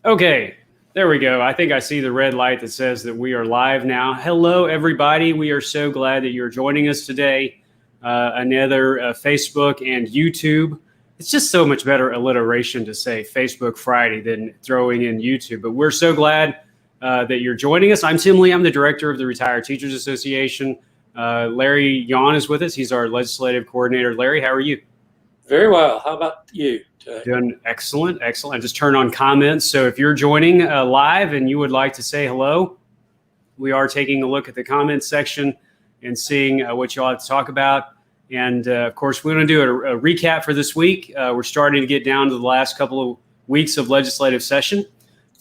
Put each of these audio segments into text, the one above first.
Okay, there we go. I think I see the red light that says that we are live now. Hello, everybody. We are so glad that you're joining us today. Another Facebook and YouTube. It's just so much better alliteration to say Facebook Friday than throwing in YouTube. But we're so glad that you're joining us. I'm Tim Lee. I'm the director of the Retired Teachers Association. Larry Yon is with us. He's our legislative coordinator. Larry, how are you? Very well. How about you today? Doing excellent, excellent. I just turned on comments. So if you're joining live and you would like to say hello, we are taking a look at the comments section and seeing what y'all have to talk about. And of course, we're going to do a recap for this week. We're starting to get down to the last couple of weeks of legislative session,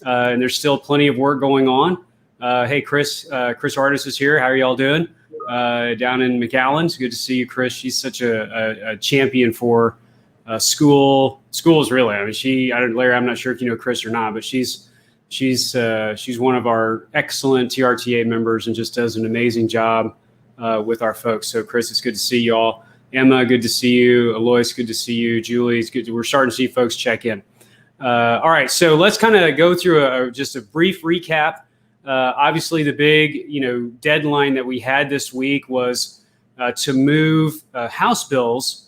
and there's still plenty of work going on. Hey, Chris Artis is here. How are y'all doing? Down in McAllen. It's good to see you, Chris. She's such a champion for schools, really. I mean, Larry, I'm not sure if you know Chris or not, but she's one of our excellent TRTA members and just does an amazing job with our folks. So, Chris, it's good to see you all. Emma, good to see you. Alois, good to see you. Julie, it's good. We're starting to see folks check in. All right, so let's kind of go through just a brief recap. Obviously, the big, deadline that we had this week was to move House bills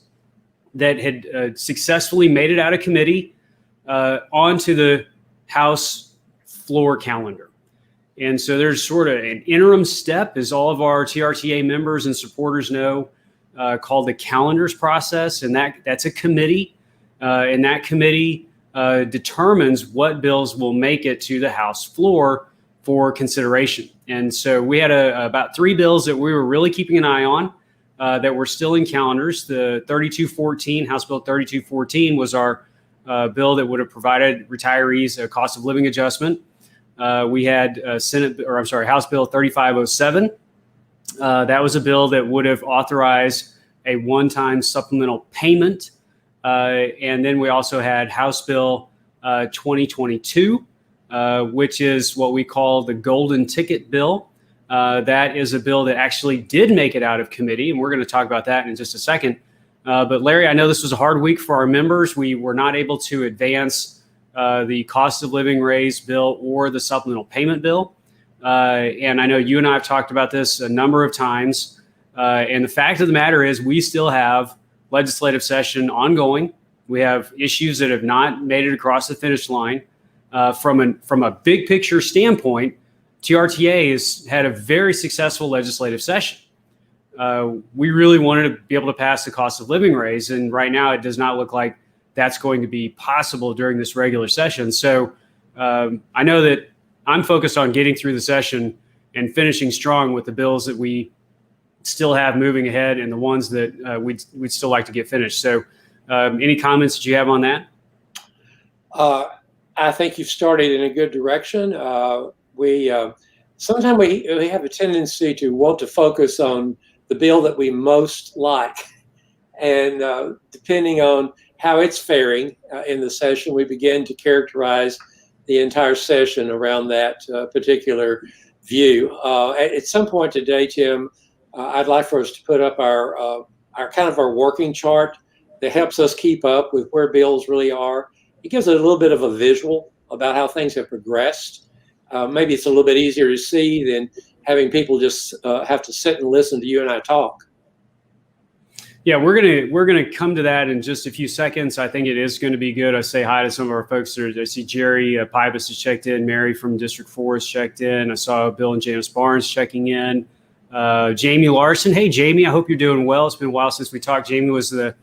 that had successfully made it out of committee onto the House floor calendar. And so there's sort of an interim step, as all of our TRTA members and supporters know, called the calendars process, and that's a committee, and that committee determines what bills will make it to the House floor for consideration. And so we had about 3 bills that we were really keeping an eye on that were still in calendars. The 3214, House Bill 3214, was our bill that would have provided retirees a cost of living adjustment. We had House Bill 3507. That was a bill that would have authorized a one-time supplemental payment. And then we also had House Bill 2022. Which is what we call the golden ticket bill. That is a bill that actually did make it out of committee, and we're going to talk about that in just a second. But Larry, I know this was a hard week for our members. We were not able to advance the cost of living raise bill or the supplemental payment bill. And I know you and I have talked about this a number of times. And the fact of the matter is we still have legislative session ongoing. We have issues that have not made it across the finish line. From a big picture standpoint, TRTA has had a very successful legislative session. We really wanted to be able to pass the cost of living raise, and right now it does not look like that's going to be possible during this regular session. So I know that I'm focused on getting through the session and finishing strong with the bills that we still have moving ahead and the ones that we'd still like to get finished. So any comments that you have on that? I think you've started in a good direction. Sometimes we have a tendency to want to focus on the bill that we most like, and depending on how it's faring in the session, we begin to characterize the entire session around that particular view. At some point today, Tim, I'd like for us to put up our working chart that helps us keep up with where bills really are. It gives a little bit of a visual about how things have progressed. Maybe it's a little bit easier to see than having people just have to sit and listen to you and I talk. Yeah, we're gonna come to that in just a few seconds. I think it is going to be good. I say hi to some of our folks there. I see Jerry Pybus has checked in. Mary from District 4 has checked in. I saw Bill and Janice Barnes checking in. Jamie Larson. Hey, Jamie, I hope you're doing well. It's been a while since we talked. Jamie was the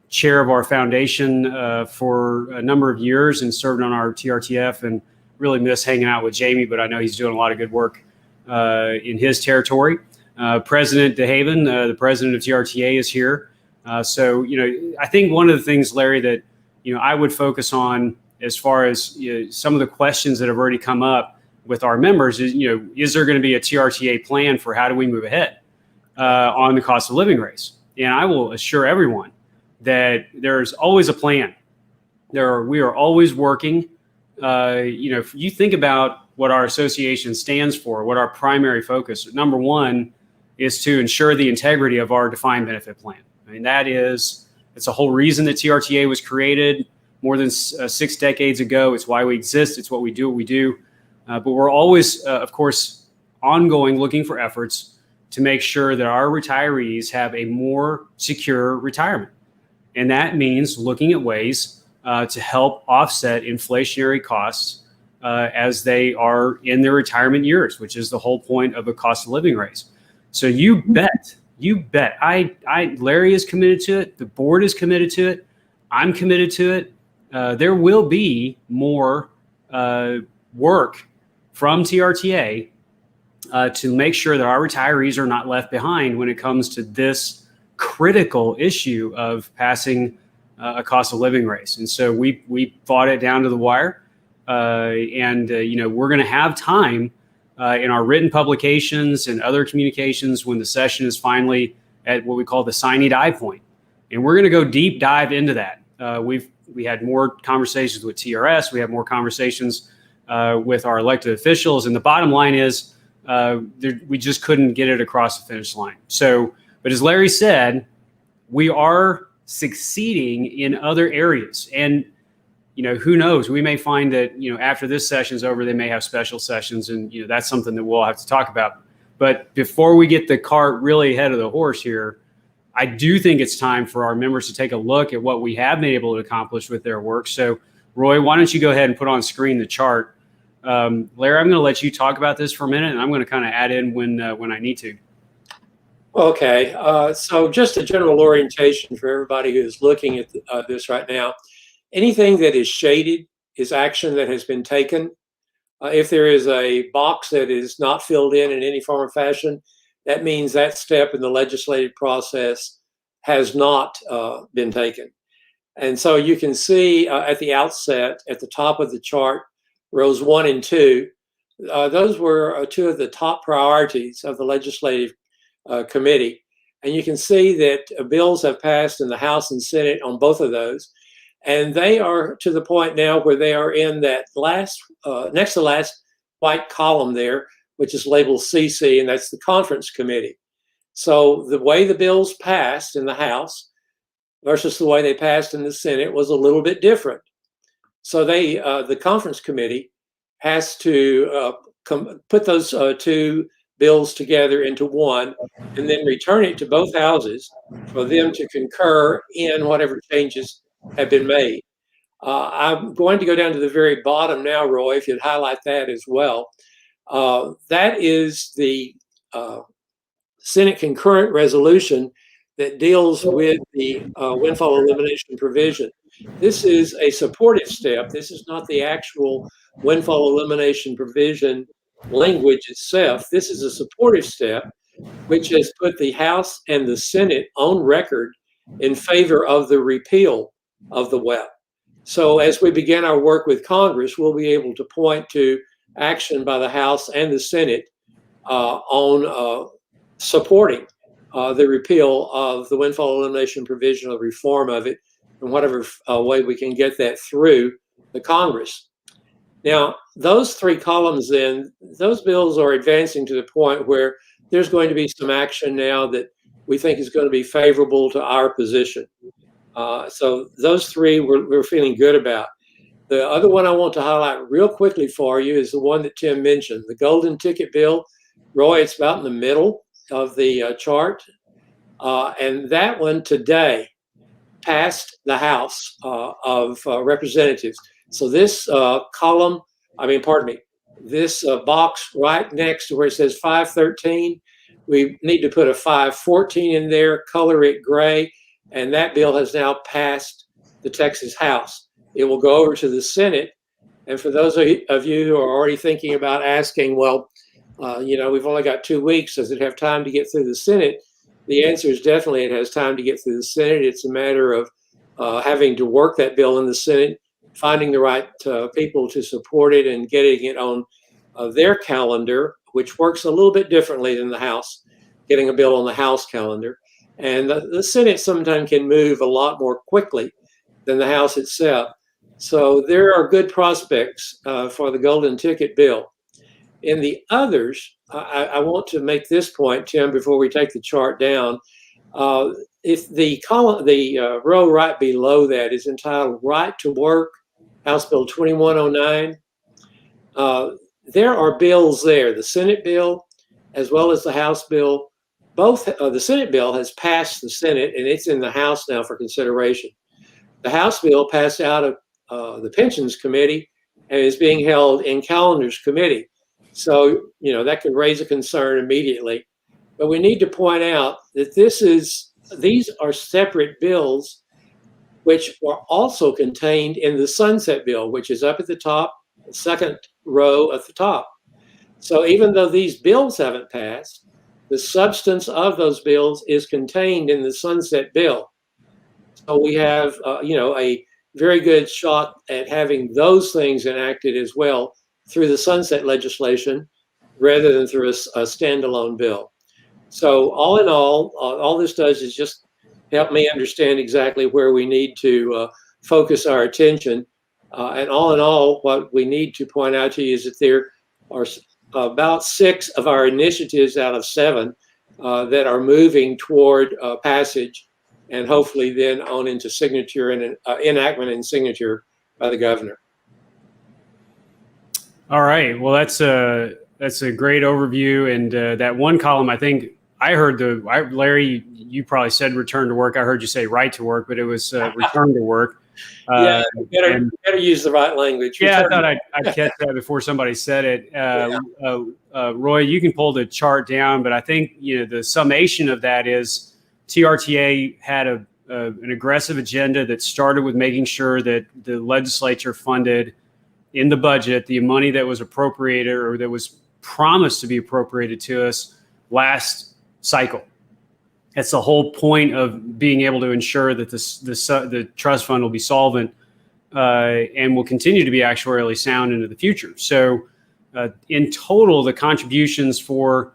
chair of our foundation for a number of years and served on our TRTF, and really miss hanging out with Jamie, but I know he's doing a lot of good work in his territory. President DeHaven, the president of TRTA, is here. So, I think one of the things, Larry, that, I would focus on as far as some of the questions that have already come up with our members is, is there going to be a TRTA plan for how do we move ahead on the cost of living raise? And I will assure everyone that there's always a plan. We are always working. If you think about what our association stands for, what our primary focus, number one, is to ensure the integrity of our defined benefit plan. I mean, it's the whole reason that TRTA was created. more than 6 decades ago. It's why we exist. It's what we do. But we're always, of course, ongoing looking for efforts to make sure that our retirees have a more secure retirement. And that means looking at ways to help offset inflationary costs as they are in their retirement years, which is the whole point of a cost of living raise. So you bet. Larry is committed to it. The board is committed to it. I'm committed to it. There will be more work from TRTA to make sure that our retirees are not left behind when it comes to this critical issue of passing a cost of living raise. And so we fought it down to the wire. We're going to have time in our written publications and other communications when the session is finally at what we call the sine die point. And we're going to go deep dive into that. We had more conversations with TRS. We have more conversations with our elected officials. And the bottom line is we just couldn't get it across the finish line. So, but as Larry said, we are succeeding in other areas. And who knows? We may find that, after this session's over, they may have special sessions, and, that's something that we'll have to talk about. But before we get the cart really ahead of the horse here, I do think it's time for our members to take a look at what we have been able to accomplish with their work. So, Roy, why don't you go ahead and put on screen the chart? Larry, I'm going to let you talk about this for a minute, and I'm going to kind of add in when I need to. Okay. So just a general orientation for everybody who is looking at this right now. Anything that is shaded is action that has been taken. If there is a box that is not filled in any form or fashion, that means that step in the legislative process has not been taken. And so you can see at the outset, at the top of the chart, rows 1 and 2, those were two of the top priorities of the legislative committee. And you can see that bills have passed in the House and Senate on both of those. And they are to the point now where they are in that last, next to last white column there, which is labeled CC, and that's the conference committee. So the way the bills passed in the House versus the way they passed in the Senate was a little bit different. So the conference committee has to put those two bills together into one and then return it to both houses for them to concur in whatever changes have been made. I'm going to go down to the very bottom now, Roy, if you'd highlight that as well. That is the Senate concurrent resolution that deals with the windfall elimination provision. This is a supportive step. This is not the actual windfall elimination provision language itself. This is a supportive step which has put the House and the Senate on record in favor of the repeal of the WEP. So as we begin our work with Congress, we'll be able to point to action by the House and the Senate on supporting the repeal of the windfall elimination provision, or reform of it, in whatever way we can get that through the Congress. Now, those three columns then, those bills are advancing to the point where there's going to be some action now that we think is going to be favorable to our position. So those three we're feeling good about. The other one I want to highlight real quickly for you is the one that Tim mentioned, the golden ticket bill. Roy, it's about in the middle of the chart. And that one today passed the House of Representatives. So this this box right next to where it says 513, we need to put a 514 in there, color it gray, and that bill has now passed the Texas House. It will go over to the Senate. And for those of you who are already thinking about asking, well, we've only got 2 weeks. Does it have time to get through the Senate? The answer is definitely it has time to get through the Senate. It's a matter of having to work that bill in the Senate, finding the right people to support it, and getting it on their calendar, which works a little bit differently than the House, getting a bill on the House calendar. And the Senate sometimes can move a lot more quickly than the House itself. So there are good prospects for the golden ticket bill. In the others, I want to make this point, Tim, before we take the chart down. if the column, the row right below that is entitled Right to Work, House Bill 2109, there are bills there, the Senate bill as well as the House bill. Both the Senate bill has passed the Senate and it's in the House now for consideration. The House bill passed out of the Pensions Committee and is being held in Calendar's Committee. So, that could raise a concern immediately. But we need to point out that these are separate bills which are also contained in the Sunset Bill, which is up at the top, the second row at the top. So even though these bills haven't passed, the substance of those bills is contained in the Sunset Bill. So we have, a very good shot at having those things enacted as well through the sunset legislation rather than through a standalone bill. So all in all this does is just help me understand exactly where we need to focus our attention. And all in all, what we need to point out to you is that there are about 6 of our initiatives out of 7 that are moving toward passage and hopefully then on into signature and enactment and signature by the governor. All right. Well, that's a great overview. And that one column, I think I heard Larry, you probably said return to work. I heard you say right to work, but it was return to work. Yeah, better use the right language. Yeah, I thought I'd catch that before somebody said it. Roy, you can pull the chart down, but I think the summation of that is TRTA had an aggressive agenda that started with making sure that the legislature funded in the budget the money that was appropriated or that was promised to be appropriated to us last cycle. That's the whole point of being able to ensure that the trust fund will be solvent and will continue to be actuarially sound into the future. So in total, the contributions for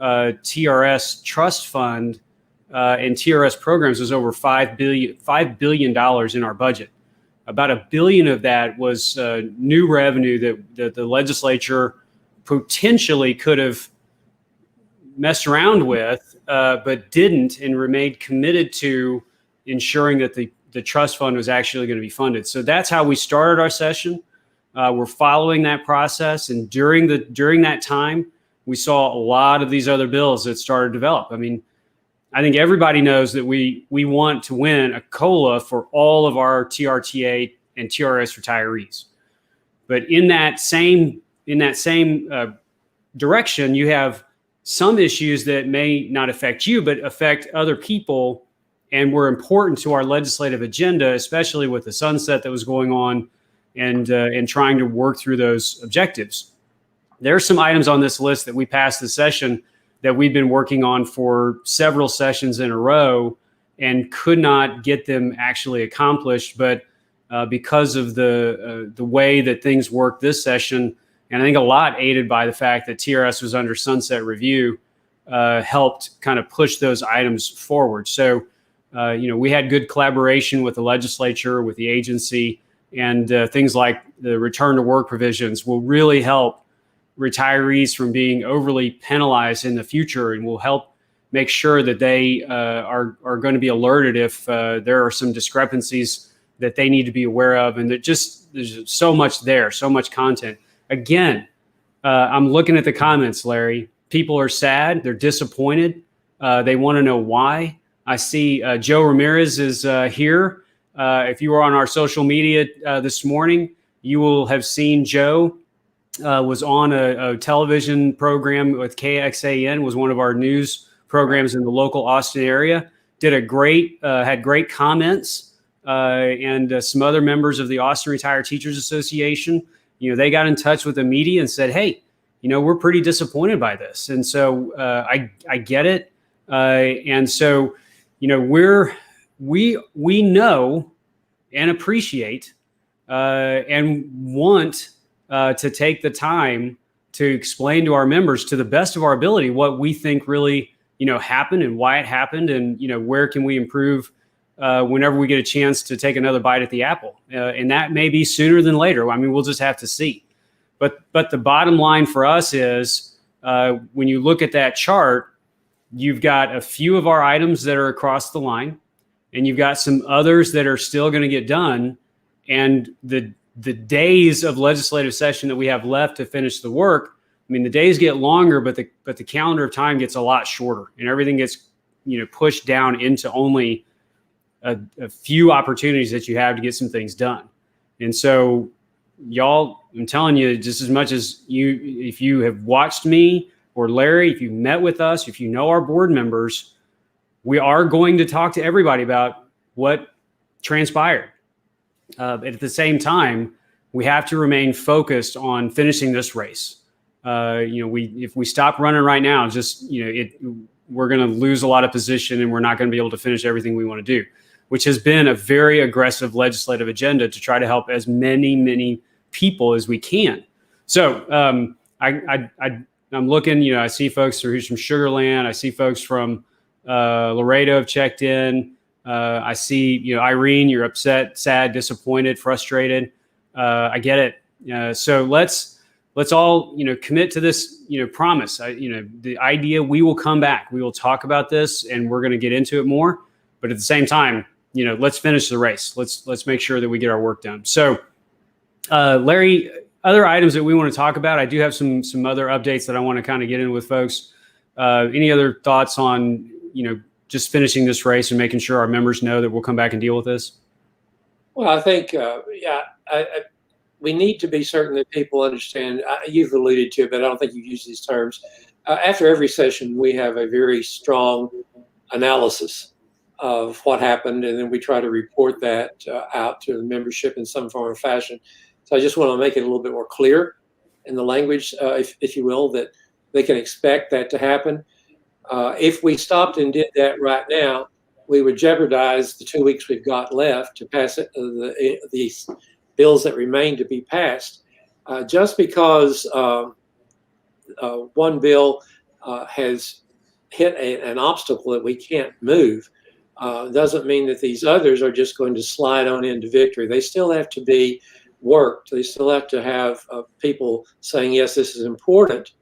TRS trust fund and TRS programs was over $5 billion in our budget. About $1 billion of that was new revenue that the legislature potentially could have messed around with, but didn't, and remained committed to ensuring that the trust fund was actually going to be funded. So that's how we started our session. We're following that process, and during that time, we saw a lot of these other bills that started to develop. I mean, I think everybody knows that we want to win a COLA for all of our TRTA and TRS retirees. But in that same direction, you have some issues that may not affect you, but affect other people and were important to our legislative agenda, especially with the sunset that was going on and trying to work through those objectives. There are some items on this list that we passed this session that we've been working on for several sessions in a row and could not get them actually accomplished. But because of the way that things worked this session, and I think a lot aided by the fact that TRS was under sunset review, helped kind of push those items forward. So, we had good collaboration with the legislature, with the agency, and things like the return to work provisions will really help retirees from being overly penalized in the future, and will help make sure that they are going to be alerted if there are some discrepancies that they need to be aware of. And there's so much there, so much content. Again, I'm looking at the comments, Larry. People are sad. They're disappointed. They want to know why. I see Joe Ramirez is here. If you were on our social media this morning, you will have seen Joe was on a television program with KXAN, was one of our news programs in the local Austin area. Had great comments, and some other members of the Austin Retired Teachers Association. They got in touch with the media and said, "Hey, we're pretty disappointed by this." And so I get it, and so we know and appreciate and want to take the time to explain to our members, to the best of our ability, what we think really happened and why it happened, and where can we improve whenever we get a chance to take another bite at the apple, and that may be sooner than later. I mean, we'll just have to see. But the bottom line for us is when you look at that chart, you've got a few of our items that are across the line, and you've got some others that are still going to get done. And the days of legislative session that we have left to finish the work, I mean, the days get longer, but the calendar of time gets a lot shorter, and everything gets, pushed down into only a few opportunities that you have to get some things done. And so, y'all, I'm telling you, just as much as if you have watched me or Larry, if you met with us, if you know our board members, we are going to talk to everybody about what transpired. But at the same time, we have to remain focused on finishing this race. If we stop running right now, we're going to lose a lot of position, and we're not going to be able to finish everything we want to do, which has been a very aggressive legislative agenda to try to help as many people as we can. So I'm looking, I see folks who's from Sugar Land. I see folks from Laredo have checked in. I see, Irene, you're upset, sad, disappointed, frustrated. I get it. So let's all, commit to this, promise. The idea, we will come back. We will talk about this, and we're going to get into it more. But at the same time, let's finish the race. Let's make sure that we get our work done. So, Larry, other items that we want to talk about, I do have some other updates that I want to kind of get in with folks. Any other thoughts on, just finishing this race and making sure our members know that we'll come back and deal with this? Well, I think, we need to be certain that people understand. You've alluded to it, but I don't think you've used these terms. After every session, we have a very strong analysis of what happened, and then we try to report that out to the membership in some form or fashion. So I just want to make it a little bit more clear in the language, if you will, that they can expect that to happen. If we stopped and did that right now, we would jeopardize the 2 weeks we've got left to pass it, these bills that remain to be passed. Just because one bill has hit an obstacle that we can't move doesn't mean that these others are just going to slide on into victory. They still have to be worked. They still have to have people saying, yes, this is important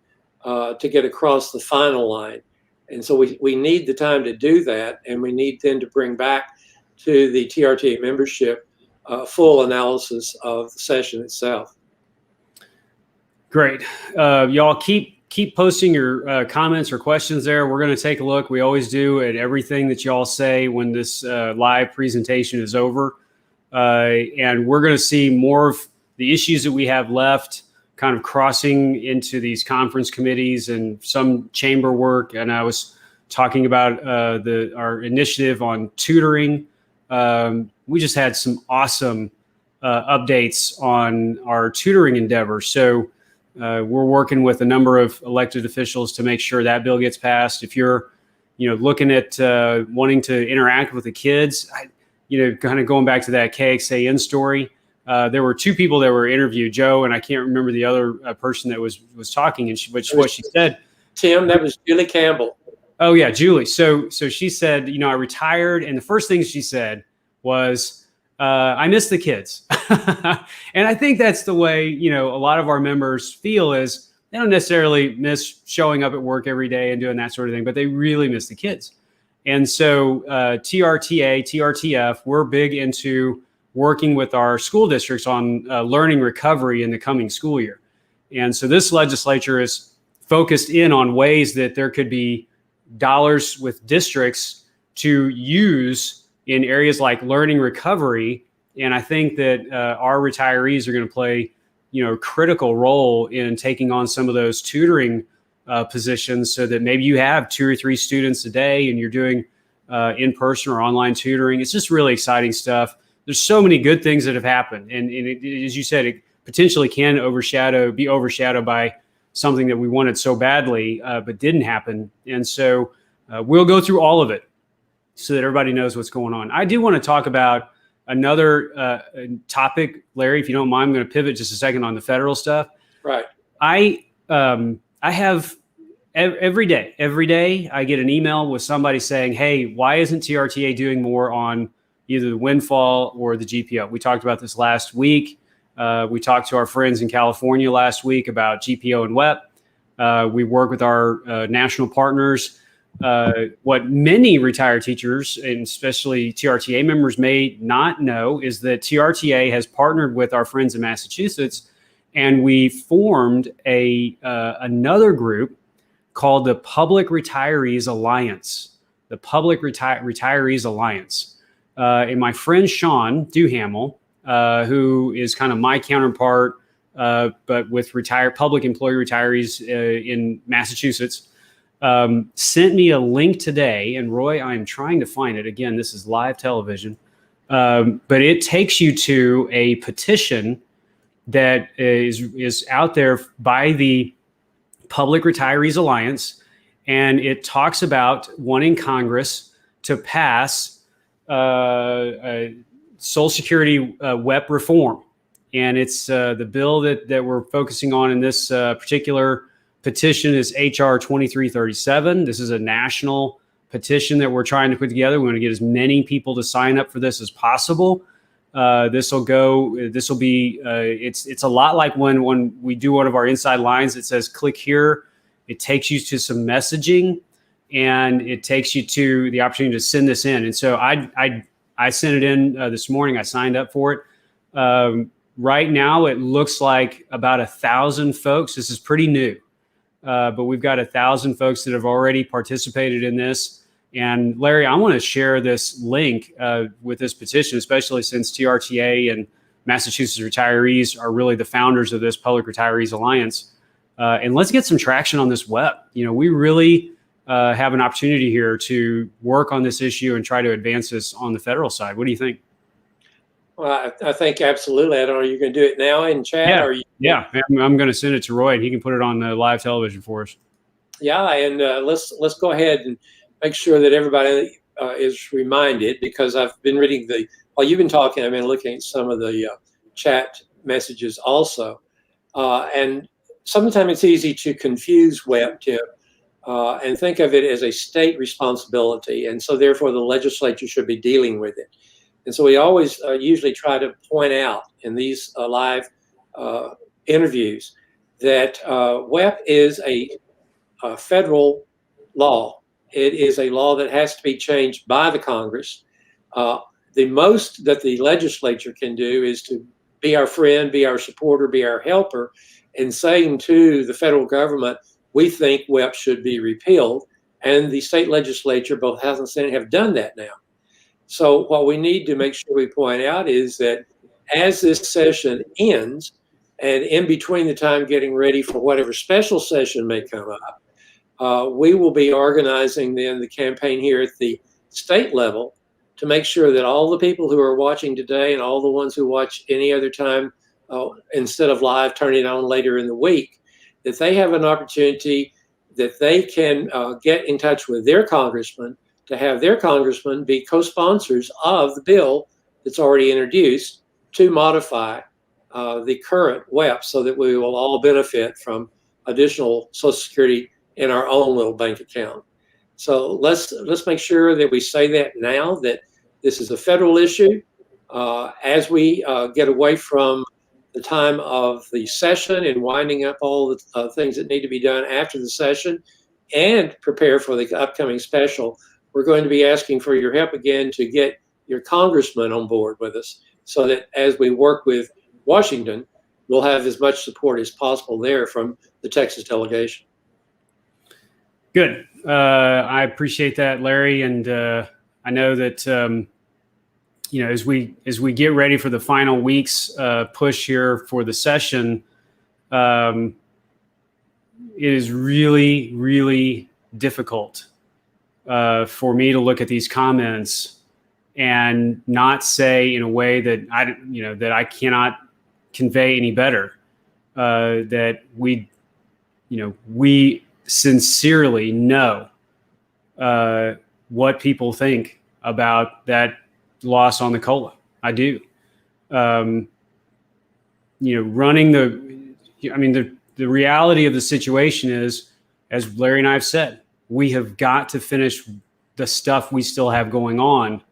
to get across the final line. And so we need the time to do that, and we need then to bring back to the TRTA membership full analysis of the session itself. Great. Y'all keep posting your comments or questions there. We're going to take a look. We always do at everything that y'all say when this live presentation is over. And we're going to see more of the issues that we have left kind of crossing into these conference committees and some chamber work. And I was talking about our initiative on tutoring. We just had some awesome updates on our tutoring endeavor. So we're working with a number of elected officials to make sure that bill gets passed. If you're, looking at wanting to interact with the kids, kind of going back to that KXAN story, there were two people that were interviewed, Joe, and I can't remember the other person that was talking, and what she said. Tim, that was Julie Campbell. Oh yeah, Julie. So she said, I retired, and the first thing she said was, I miss the kids. And I think that's the way, a lot of our members feel, is they don't necessarily miss showing up at work every day and doing that sort of thing, but they really miss the kids. And so TRTA, TRTF, we're big into working with our school districts on learning recovery in the coming school year. And so this legislature is focused in on ways that there could be dollars with districts to use in areas like learning recovery. And I think that our retirees are going to play, a critical role in taking on some of those tutoring positions, so that maybe you have 2 or 3 students a day and you're doing in-person or online tutoring. It's just really exciting stuff. There's so many good things that have happened. And as you said, it potentially can be overshadowed by something that we wanted so badly, but didn't happen. And so we'll go through all of it so that everybody knows what's going on. I do want to talk about another topic, Larry, if you don't mind. I'm going to pivot just a second on the federal stuff. Right. I have every day I get an email with somebody saying, hey, why isn't TRTA doing more on either the windfall or the GPO? We talked about this last week. We talked to our friends in California last week about GPO and WEP. We work with our national partners. What many retired teachers, and especially TRTA members, may not know is that TRTA has partnered with our friends in Massachusetts, and we formed another group called the Public Retirees Alliance. The Public Retirees Alliance. And my friend Sean Duhamel, who is kind of my counterpart, but with public employee retirees in Massachusetts, sent me a link today. And Roy, I am trying to find it. Again, this is live television. But it takes you to a petition that is out there by the Public Retirees Alliance. And it talks about wanting Congress to pass Social Security WEP reform. And it's the bill that we're focusing on in this particular petition is HR 2337. This is a national petition that we're trying to put together. We want to get as many people to sign up for this as possible. It's a lot like when we do one of our inside lines, it says click here. It takes you to some messaging, and it takes you to the opportunity to send this in. And so I sent it in this morning. I signed up for it. Right now, it looks like about 1,000 folks. This is pretty new, but we've got 1,000 folks that have already participated in this. And Larry, I want to share this link with this petition, especially since TRTA and Massachusetts retirees are really the founders of this Public Retirees Alliance. And let's get some traction on this web. We really have an opportunity here to work on this issue and try to advance this on the federal side. What do you think? Well, I think absolutely. I don't know. Are you going to do it now in chat? Yeah. I'm going to send it to Roy, and he can put it on the live television for us. Yeah, and let's go ahead and make sure that everybody is reminded, because I've been reading while you've been talking, I've been looking at some of the chat messages also. And sometimes it's easy to confuse WEP, Tim, and think of it as a state responsibility. And so therefore the legislature should be dealing with it. And so we always usually try to point out in these live interviews that WEP is a federal law. It is a law that has to be changed by the Congress. The most that the legislature can do is to be our friend, be our supporter, be our helper, in saying to the federal government, we think WEP should be repealed. And the state legislature, both House and Senate, have done that now. So what we need to make sure we point out is that as this session ends, and in between the time getting ready for whatever special session may come up, we will be organizing then the campaign here at the state level to make sure that all the people who are watching today and all the ones who watch any other time instead of live, turn it on later in the week, that they have an opportunity that they can get in touch with their congressman to have their congressman be co-sponsors of the bill that's already introduced to modify the current WEP so that we will all benefit from additional Social Security in our own little bank account. So let's make sure that we say that now, that this is a federal issue. As we get away from the time of the session and winding up all the things that need to be done after the session and prepare for the upcoming special, we're going to be asking for your help again to get your congressman on board with us so that as we work with Washington, we'll have as much support as possible there from the Texas delegation. Good. I appreciate that, Larry. And I know that, as we get ready for the final week's push here for the session, it is really, really difficult for me to look at these comments and not say in a way that I cannot convey any better, that we sincerely know what people think about that loss on the COLA. I do. The reality of the situation is, as Larry and I have said, we have got to finish the stuff we still have going on.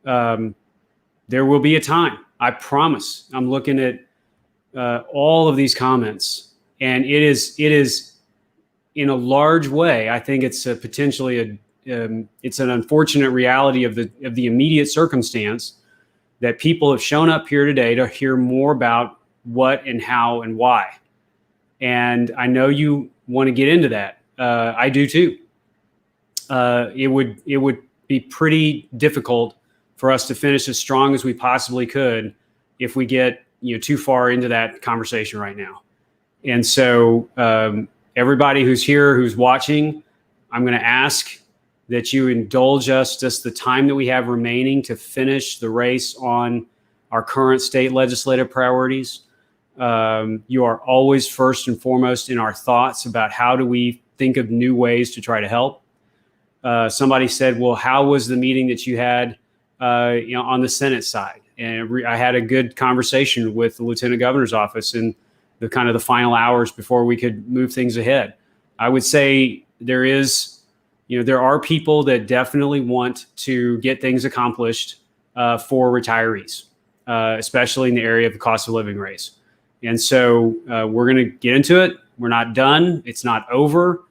There will be a time, I promise. I'm looking at all of these comments, and it is in a large way, I think it's potentially it's an unfortunate reality of the immediate circumstance that people have shown up here today to hear more about what and how and why. And I know you want to get into that. I do too. It would be pretty difficult for us to finish as strong as we possibly could if we get too far into that conversation right now. And so everybody who's here, who's watching, I'm going to ask that you indulge us just the time that we have remaining to finish the race on our current state legislative priorities. You are always first and foremost in our thoughts about how do we think of new ways to try to help. Somebody said, well, how was the meeting that you had on the Senate side? And I had a good conversation with the Lieutenant Governor's office in the kind of the final hours before we could move things ahead. I would say there are people that definitely want to get things accomplished for retirees, especially in the area of the cost of living raise. And so we're going to get into it. We're not done. It's not over.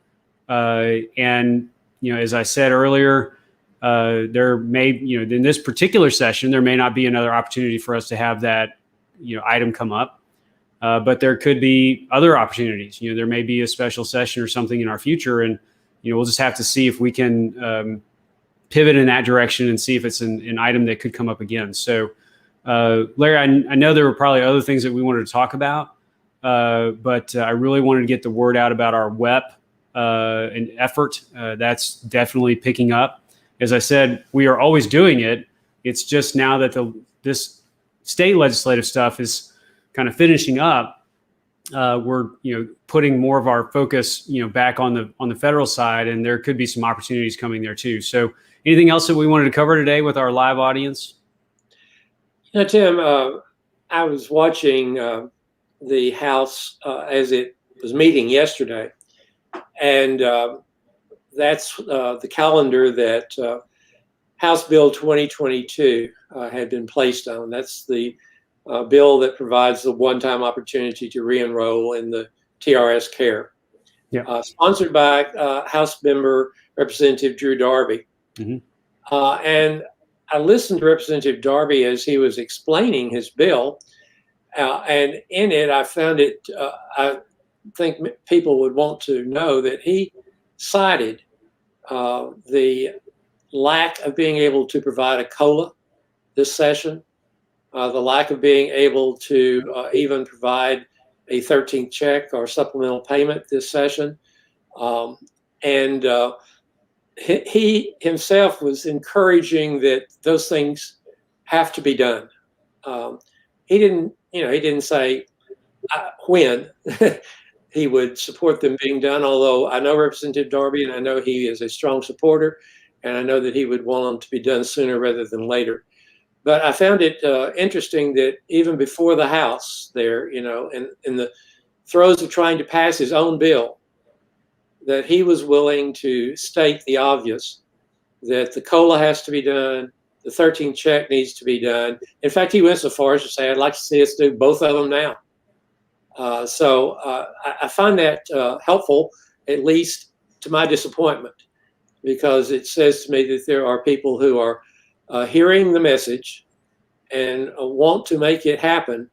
And as I said earlier, there may, in this particular session, there may not be another opportunity for us to have that, item come up. But there could be other opportunities. There may be a special session or something in our future, and we'll just have to see if we can pivot in that direction and see if it's an item that could come up again. So, Larry, I know there were probably other things that we wanted to talk about, but I really wanted to get the word out about our WEP and effort. That's definitely picking up. As I said, we are always doing it. It's just now that this state legislative stuff is kind of finishing up. We're putting more of our focus back on the federal side, and there could be some opportunities coming there too. So, anything else that we wanted to cover today with our live audience? Tim, I was watching the House as it was meeting yesterday, and that's the calendar that House Bill 2022 had been placed on. That's the bill that provides the one-time opportunity to re-enroll in the TRS care. Yeah. Sponsored by House member Representative Drew Darby. Mm-hmm. And I listened to Representative Darby as he was explaining his bill, and in it I found it, I think people would want to know that he cited the lack of being able to provide a COLA this session, the lack of being able to even provide a 13th check or supplemental payment this session. And he himself was encouraging that those things have to be done. He didn't say when he would support them being done, although I know Representative Darby and I know he is a strong supporter, and I know that he would want them to be done sooner rather than later. But I found it interesting that even before the House there, in the throes of trying to pass his own bill, that he was willing to state the obvious, that the COLA has to be done, the 13th check needs to be done. In fact, he went so far as to say, I'd like to see us do both of them now. So I find that helpful, at least to my disappointment, because it says to me that there are people who are hearing the message and want to make it happen.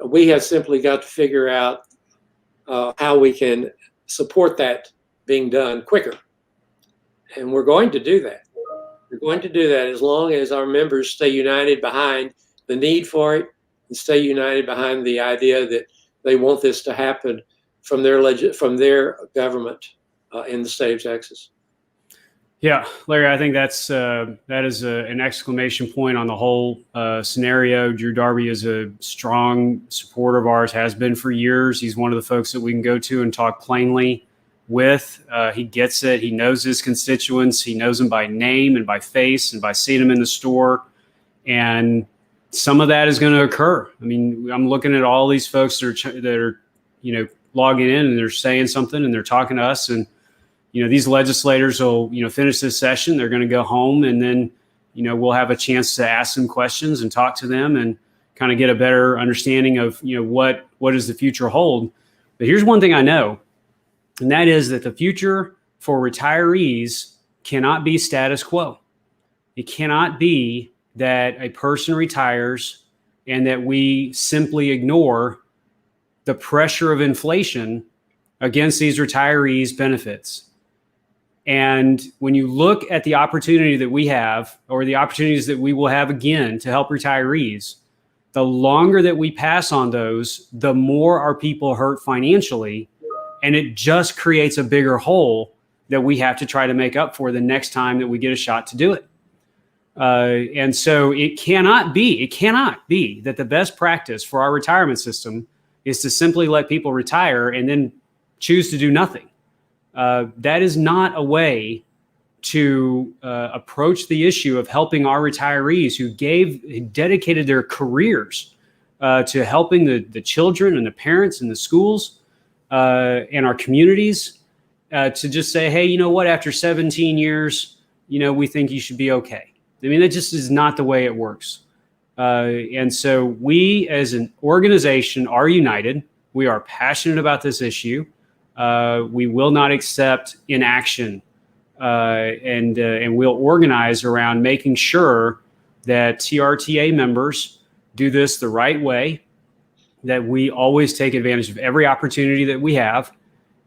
We have simply got to figure out how we can support that being done quicker. And we're going to do that. We're going to do that as long as our members stay united behind the need for it and stay united behind the idea that they want this to happen from their government in the state of Texas. Yeah, Larry, I think that is an exclamation point on the whole scenario. Drew Darby is a strong supporter of ours, has been for years. He's one of the folks that we can go to and talk plainly with. He gets it. He knows his constituents. He knows them by name and by face and by seeing them in the store. And some of that is going to occur. I mean, I'm looking at all these folks that are logging in and they're saying something and they're talking to us, and these legislators will, finish this session. They're going to go home, and then, we'll have a chance to ask them questions and talk to them and kind of get a better understanding of, what does the future hold. But here's one thing I know. And that is that the future for retirees cannot be status quo. It cannot be that a person retires and that we simply ignore the pressure of inflation against these retirees' benefits. And when you look at the opportunity that we have, or the opportunities that we will have again to help retirees, the longer that we pass on those, the more our people hurt financially. And it just creates a bigger hole that we have to try to make up for the next time that we get a shot to do it. And so it cannot be that the best practice for our retirement system is to simply let people retire and then choose to do nothing. That is not a way to approach the issue of helping our retirees who dedicated their careers to helping the children and the parents and the schools and our communities, to just say, hey, you know what, after 17 years, we think you should be okay. I mean, that just is not the way it works. And so we as an organization are united. We are passionate about this issue. We will not accept inaction, and we'll organize around making sure that TRTA members do this the right way, that we always take advantage of every opportunity that we have,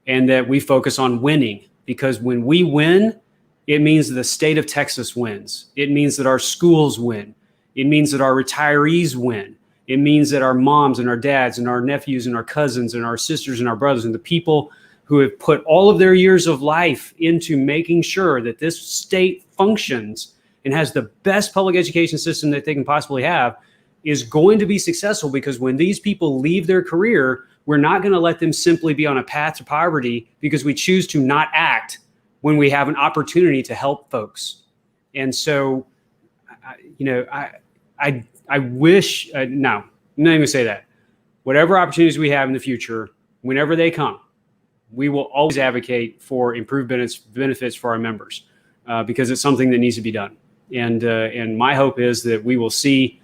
and that we focus on winning. Because when we win, it means that the state of Texas wins. It means that our schools win. It means that our retirees win. It means that our moms and our dads and our nephews and our cousins and our sisters and our brothers and the people who have put all of their years of life into making sure that this state functions and has the best public education system that they can possibly have is going to be successful. Because when these people leave their career, we're not going to let them simply be on a path to poverty because we choose to not act when we have an opportunity to help folks. And so, I wish, no, I'm not even going to say that. Whatever opportunities we have in the future, whenever they come, we will always advocate for improved benefits for our members, because it's something that needs to be done. And my hope is that we will see,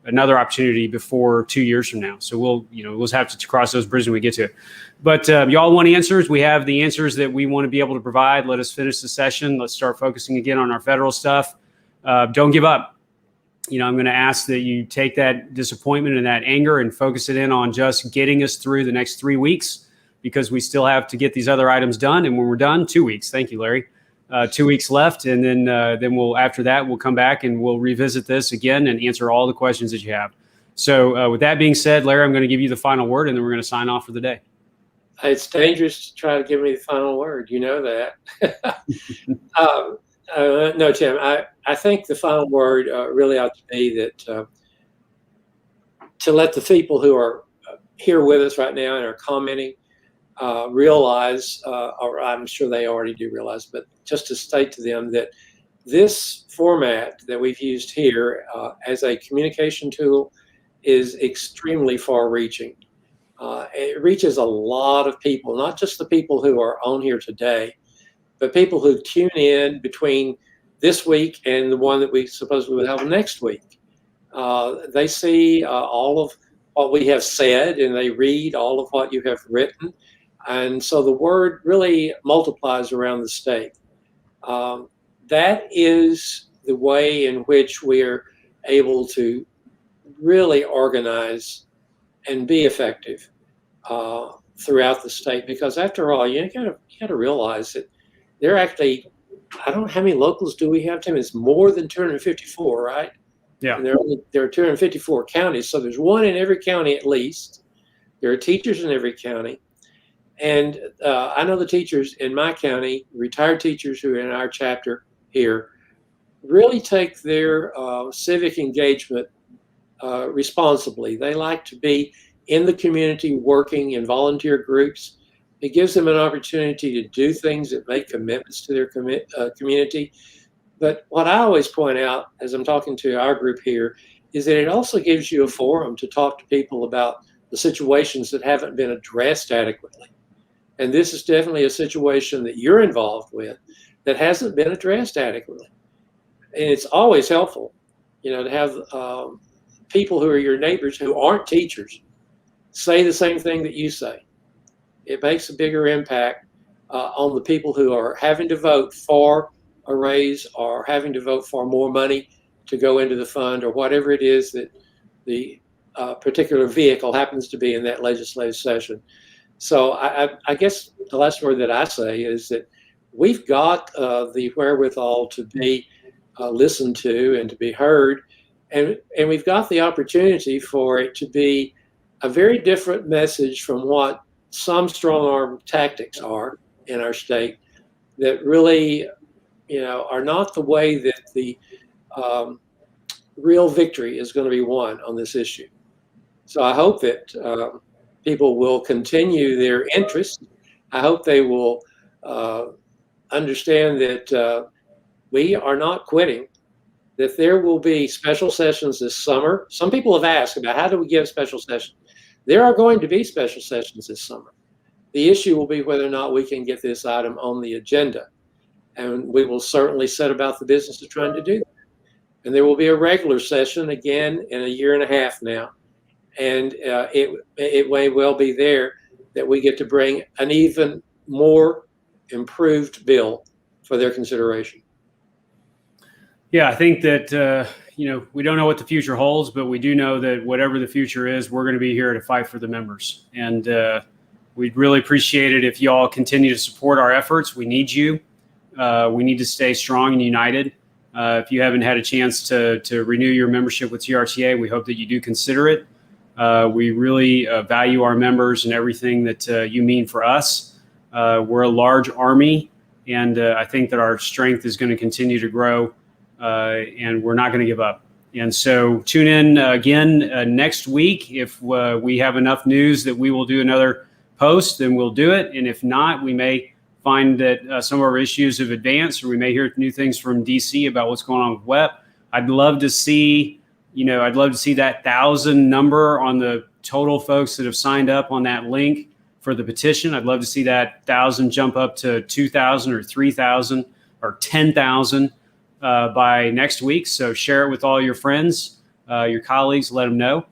another opportunity before 2 years from now. So we'll have to cross those bridges when we get to it. But y'all want answers? We have the answers that we want to be able to provide. Let us finish the session. Let's start focusing again on our federal stuff. Don't give up. I'm going to ask that you take that disappointment and that anger and focus it in on just getting us through the next 3 weeks, because we still have to get these other items done. And when we're done, 2 weeks. Thank you, Larry. 2 weeks left. And then after that, we'll come back and we'll revisit this again and answer all the questions that you have. So with that being said, Larry, I'm going to give you the final word, and then we're going to sign off for the day. It's dangerous to try to give me the final word. You know that. No, Tim, I think the final word really ought to be that to let the people who are here with us right now and are commenting realize, or I'm sure they already do realize, but just to state to them that this format that we've used here as a communication tool is extremely far-reaching. It reaches a lot of people, not just the people who are on here today, but people who tune in between this week and the one that we supposedly will have next week. They see all of what we have said, and they read all of what you have written. And so the word really multiplies around the state. That is the way in which we are able to really organize and be effective throughout the state. Because after all, you got to realize that there are actually, I don't know how many locals do we have, Tim? It's more than 254, right? Yeah. And there are 254 counties, so there's one in every county at least. There are teachers in every county. And I know the teachers in my county, retired teachers who are in our chapter here, really take their civic engagement responsibly. They like to be in the community working in volunteer groups. It gives them an opportunity to do things that make commitments to their community. But what I always point out as I'm talking to our group here is that it also gives you a forum to talk to people about the situations that haven't been addressed adequately. And this is definitely a situation that you're involved with that hasn't been addressed adequately. And it's always helpful, to have people who are your neighbors who aren't teachers say the same thing that you say. It makes a bigger impact on the people who are having to vote for a raise or having to vote for more money to go into the fund or whatever it is that the particular vehicle happens to be in that legislative session. So I guess the last word that I say is that we've got the wherewithal to be listened to and to be heard, and we've got the opportunity for it to be a very different message from what some strong-arm tactics are in our state that really, are not the way that the real victory is going to be won on this issue. So I hope that people will continue their interest. I hope they will understand that we are not quitting, that there will be special sessions this summer. Some people have asked about how do we give special sessions. There are going to be special sessions this summer. The issue will be whether or not we can get this item on the agenda. And we will certainly set about the business of trying to do that. And there will be a regular session again in 1.5 years now. And it may well be there that we get to bring an even more improved bill for their consideration. Yeah, I think that, we don't know what the future holds, but we do know that whatever the future is, we're going to be here to fight for the members. And we'd really appreciate it if you all continue to support our efforts. We need you. We need to stay strong and united. If you haven't had a chance to renew your membership with TRTA, we hope that you do consider it. We really value our members and everything that you mean for us. We're a large army, and I think that our strength is going to continue to grow, and we're not going to give up. And so tune in again next week. If we have enough news that we will do another post, then we'll do it. And if not, we may find that some of our issues have advanced, or we may hear new things from DC about what's going on with WEP. I'd love to see that 1,000 number on the total folks that have signed up on that link for the petition. I'd love to see that 1,000 jump up to 2,000 or 3,000 or 10,000 by next week. So share it with all your friends, your colleagues, let them know.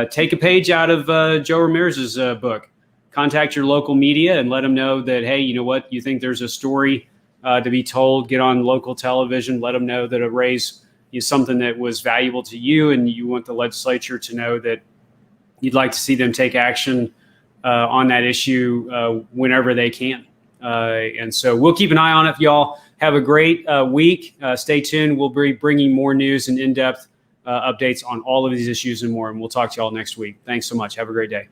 Take a page out of Joe Ramirez's book. Contact your local media and let them know that, hey, you know what, you think there's a story to be told, get on local television, let them know that a raise is something that was valuable to you and you want the legislature to know that you'd like to see them take action on that issue whenever they can. And so we'll keep an eye on it. Y'all have a great week. Stay tuned. We'll be bringing more news and in-depth updates on all of these issues and more. And we'll talk to y'all next week. Thanks so much. Have a great day.